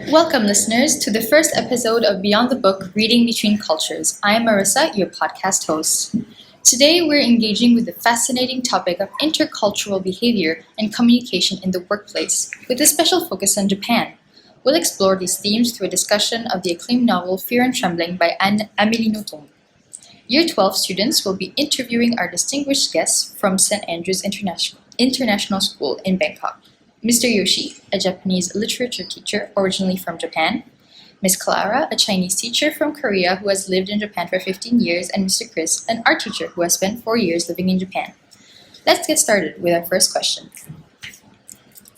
Welcome, listeners, to the first episode of Beyond the Book Reading Between Cultures. I am Marissa, your podcast host. Today, we're engaging with the fascinating topic of intercultural behavior and communication in the workplace, with a special focus on Japan. We'll explore these themes through a discussion of the acclaimed novel Fear and Trembling by Amélie Nothomb. Year 12 students will be interviewing our distinguished guests from St. Andrews International School in Bangkok. Mr. Yoshi, a Japanese literature teacher originally from Japan, Ms. Clara, a Chinese teacher from Korea who has lived in Japan for 15 years, and Mr. Chris, an art teacher who has spent 4 years living in Japan. Let's get started with our first question.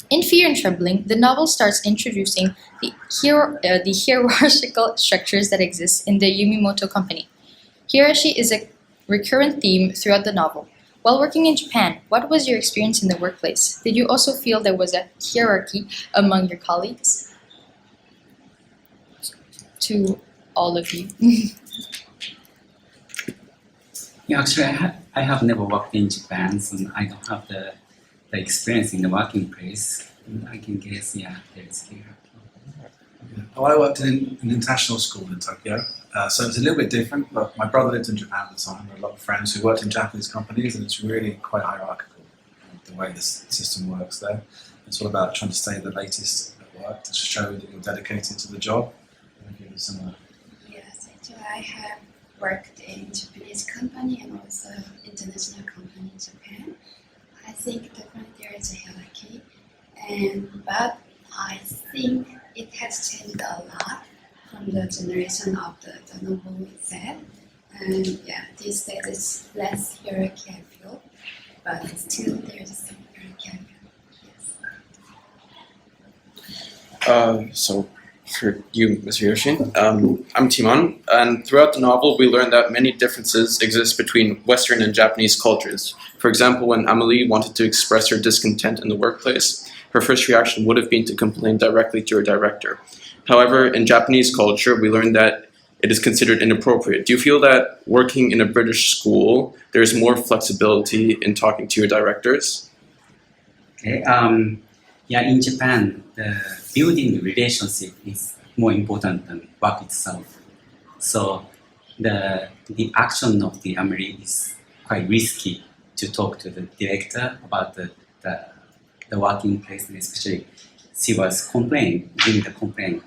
In Fear and Trembling, the novel starts introducing the hierarchical structures that exist in the Yumimoto Company. Hierarchy is a recurrent theme throughout the novel. While working in Japan, what was your experience in the workplace? Did you also feel there was a hierarchy among your colleagues? To all of you. Yeah, actually, I have never worked in Japan, so I don't have the experience in the working place. I can guess, there is here. Well, I worked in an international school in Tokyo, so it's a little bit different, but my brother lived in Japan at the time. I had a lot of friends who worked in Japanese companies, and it's really quite hierarchical, the way this system works there. It's all about trying to stay the latest at work to show that you're dedicated to the job. Yes, actually I have worked in Japanese company and also international company in Japan. I think definitely there is a hierarchy, but I think it has changed a lot from the generation of the novel itself. And these days it's less hierarchy I feel, but still there's some hierarchy I feel. Yes. So for you, Mr. Yoshi, I'm Timon, and throughout the novel we learn that many differences exist between Western and Japanese cultures. For example, when Amélie wanted to express her discontent in the workplace, her first reaction would have been to complain directly to her director. However, in Japanese culture, we learned that it is considered inappropriate. Do you feel that working in a British school, there's more flexibility in talking to your directors? Okay. In Japan, the building relationship is more important than work itself. So the action of the Amélie is quite risky to talk to the director about the working place, and especially she was giving the complaint.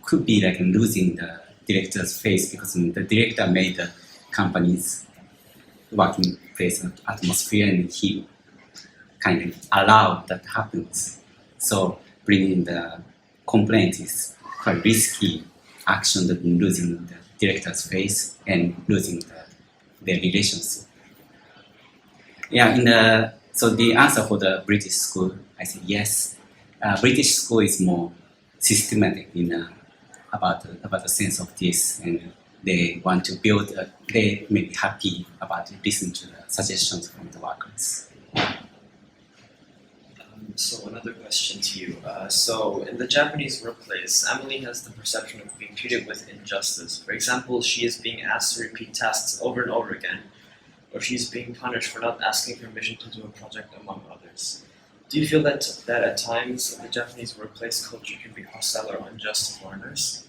Could be like losing the director's face, because the director made the company's working place atmosphere, and he kind of allowed that happens. So bringing the complaint is quite risky action, that losing the director's face and losing the relationship. So the answer for the British school, I say yes. British school is more systematic about the sense of this, and they want to build. They may be happy about listening to the suggestions from the workers. So another question to you. So in the Japanese workplace, Amélie has the perception of being treated with injustice. For example, she is being asked to repeat tasks over and over again, or she's being punished for not asking permission to do a project, among others. Do you feel that at times the Japanese workplace culture can be hostile or unjust to foreigners?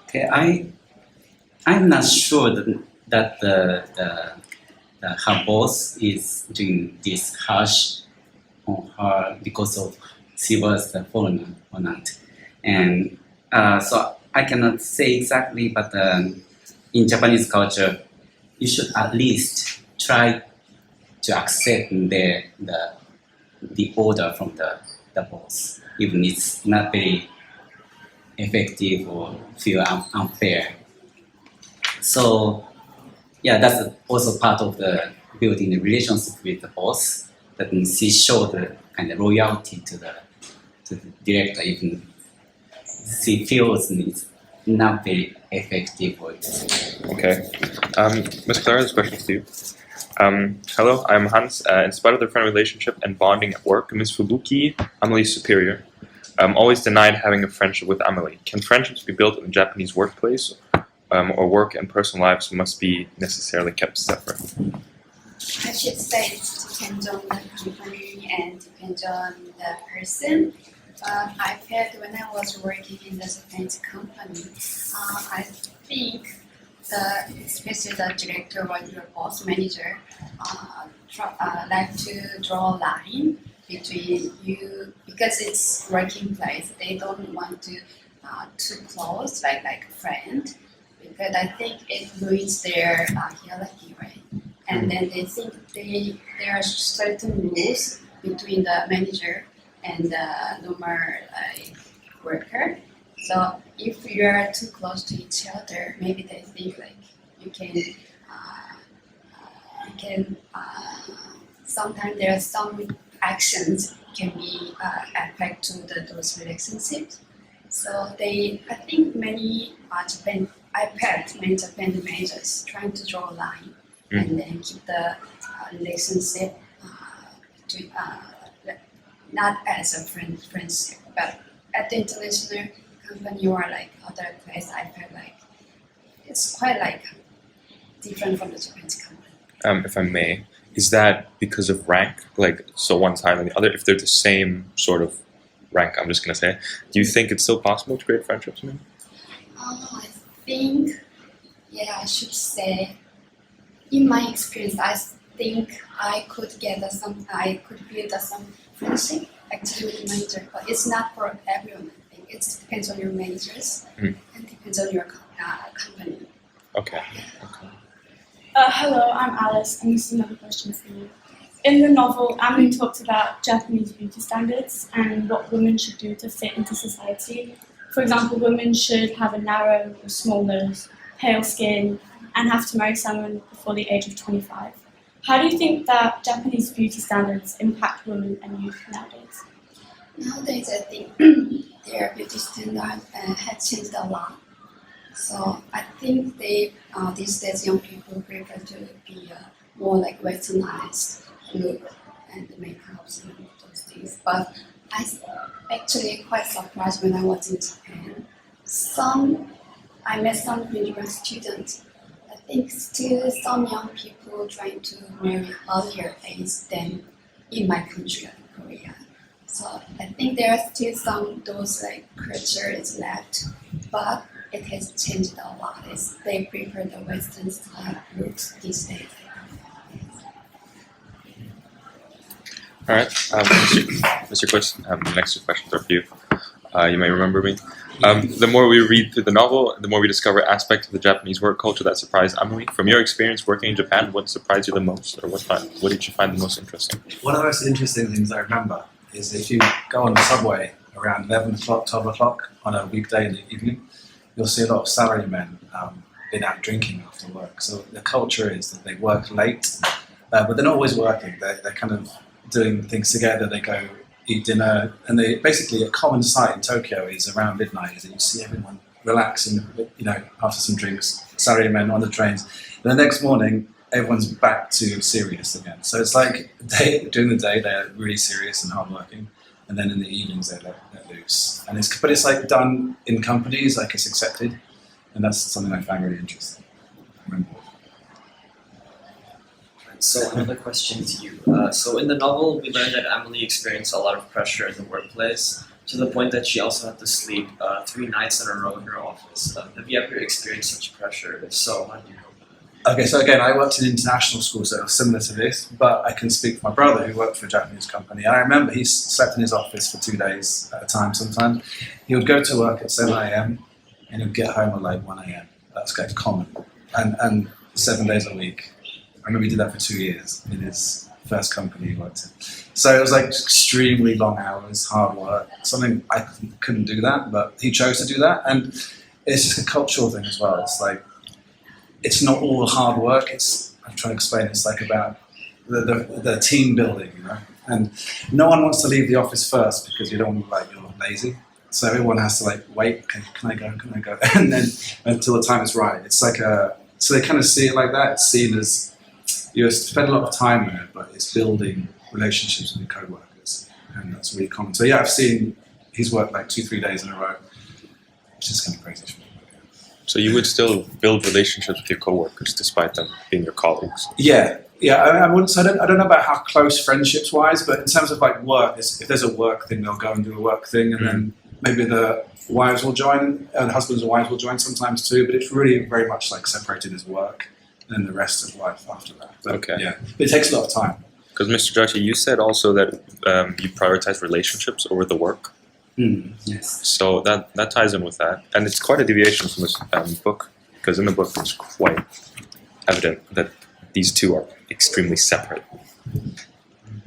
Okay, I'm not sure that her boss is doing this harsh on her because of she was the foreigner or not, and so I cannot say exactly, but in Japanese culture, you should at least try to accept the order from the boss, even it's not very effective or feel unfair. So that's also part of the building the relationship with the boss, that she showed the kind of loyalty to the director, even she feels it's not very effective. Okay. Ms. Clara, this question is to you. Hello, I'm Hans. In spite of their friendly relationship and bonding at work, Ms. Fubuki, Amélie's superior, always denied having a friendship with Amélie. Can friendships be built in the Japanese workplace, or work and personal lives must be necessarily kept separate? I should say it depends on the company and depends on the person. But I felt when I was working in the Japanese company, I think especially the director or your boss manager like to draw a line between you because it's working place. They don't want to too close like a friend because I think it ruins their hierarchy, right? And then they think there are certain rules between the manager and the normal worker. So if you are too close to each other, maybe they think like you can. Sometimes there are some actions can be affect to those relationships. So I think many Japan managers trying to draw a line and then keep the relationship not as a friendship, but at the international company or like other place, I feel like it's quite like different from the Japanese company. If I may, is that because of rank? Like, so one side and the other, if they're the same sort of rank, I'm just going to say, do you think it's still possible to create friendships? I think, I should say, in my experience, I think I could build some friendship actually with the manager, but it's not for everyone. I think it depends on your managers and depends on your company. Okay. Hello, I'm Alice, and this is another question for you. In the novel, Emily talks about Japanese beauty standards and what women should do to fit into society. For example, women should have a narrow or small nose, pale skin, and have to marry someone before the age of 25. How do you think that Japanese beauty standards impact women and youth nowadays? Nowadays, I think their beauty standard has changed a lot. So I think these days young people prefer to be more like westernized look and makeups and those things. But I actually quite surprised when I was in Japan. I met some university students. I think still some young people trying to marry earlier age than in my country, Korea. So I think there are still some those like culture is left, but it has changed a lot. They prefer the Western style looks these days. All right, Mr. Chris, the next two questions are for you. You may remember me. The more we read through the novel, the more we discover aspects of the Japanese work culture that surprise Emily. From your experience working in Japan, what surprised you the most, or what did you find the most interesting? One of the most interesting things I remember is if you go on the subway around 11 o'clock, 12 o'clock on a weekday in the evening, you'll see a lot of salarymen been out drinking after work. So the culture is that they work late, but they're not always working. They're kind of doing things together. They go eat dinner, and they basically a common sight in Tokyo is around midnight is that you see everyone relaxing, after some drinks, salarymen on the trains. And the next morning, everyone's back to serious again. So it's like during the day they're really serious and hardworking, and then in the evenings they let loose. And it's like done in companies, like it's accepted, and that's something I find really interesting. So another question to you. So in the novel, we learned that Emily experienced a lot of pressure in the workplace, to the point that she also had to sleep 3 nights in a row in her office. Have you ever experienced such pressure? If so, how do you cope with it? Okay, so again, I worked in international schools that are similar to this, but I can speak for my brother who worked for a Japanese company. I remember he slept in his office for 2 days at a time sometimes. He would go to work at 7 a.m. and he'd get home at like 1 a.m. That's like common. And 7 days a week. I remember he did that for 2 years in his first company he worked in. So it was like extremely long hours, hard work, something I couldn't do that, but he chose to do that. And it's just a cultural thing as well. It's like, it's not all hard work. I'm trying to explain, it's like about the team building, and no one wants to leave the office first because you don't want to you're lazy. So everyone has to wait, okay, can I go? And then until the time is right. It's like so they kind of see it like that. It's seen as, you spend a lot of time there, but it's building relationships with your co-workers, and that's really common. So yeah, I've seen he's worked 2-3 days in a row, which is kind of crazy for me. So you would still build relationships with your coworkers despite them being your colleagues? Yeah, Yeah, I wouldn't. So I don't know about how close friendships wise, but in terms of like work, if there's a work thing, they'll go and do a work thing, and then maybe the wives will join, and husbands and wives will join sometimes too. But it's really very much like separated as work, and then the rest of life after that. But, Okay. Yeah, it takes a lot of time. Because Mr. Joshi, you said also that you prioritize relationships over the work. Yes. So that ties in with that. And it's quite a deviation from this book, because in the book it's quite evident that these two are extremely separate.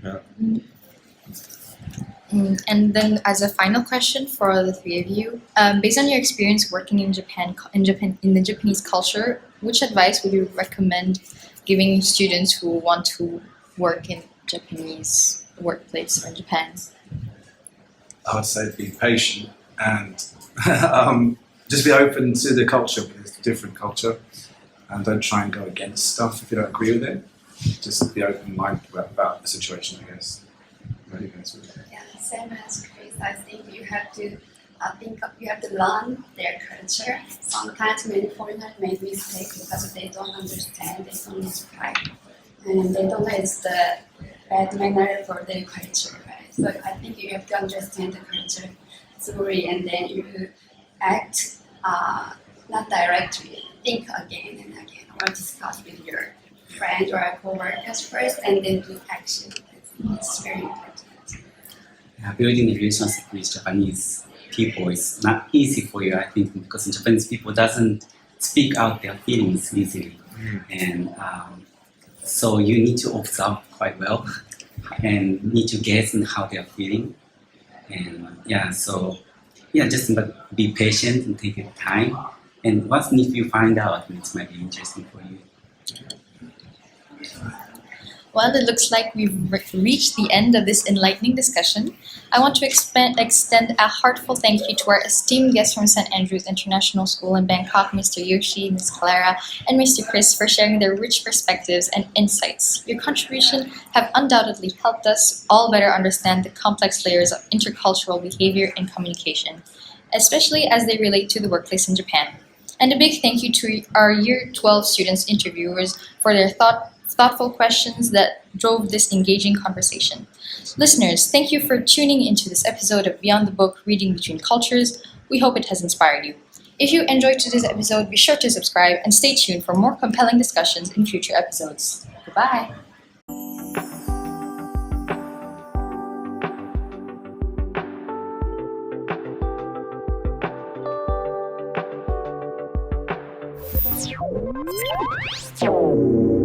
Yeah. And then, as a final question for the three of you, based on your experience working in the Japanese culture, which advice would you recommend giving students who want to work in Japanese workplace or in Japan? I would say be patient and just be open to the culture, because it's a different culture, and don't try and go against stuff if you don't agree with it. Just be open-minded about the situation, I guess. Yeah, same as Chris. I think you have to learn their culture. Sometimes many foreigners make mistakes because they don't understand, they don't respect, and they don't know it's the bad manner for their culture, right? So I think you have to understand the culture thoroughly, and then you act not directly. Think again and again, or discuss with your friends or co-workers first, and then do action. It's very important. Building a relationship with Japanese people is not easy for you, I think, because Japanese people doesn't speak out their feelings easily, and so you need to observe quite well and need to guess in how they are feeling, and just be patient and take your time. And once if you find out, it might be interesting for you. Well, it looks like we've reached the end of this enlightening discussion. I want to extend a heartfelt thank you to our esteemed guests from St. Andrews International School in Bangkok, Mr. Yoshi, Ms. Clara, and Mr. Chris, for sharing their rich perspectives and insights. Your contribution have undoubtedly helped us all better understand the complex layers of intercultural behavior and communication, especially as they relate to the workplace in Japan. And a big thank you to our Year 12 students interviewers for their thoughtful questions that drove this engaging conversation. Listeners, thank you for tuning into this episode of Beyond the Book, Reading Between Cultures. We hope it has inspired you. If you enjoyed today's episode, be sure to subscribe and stay tuned for more compelling discussions in future episodes. Goodbye. Ciao.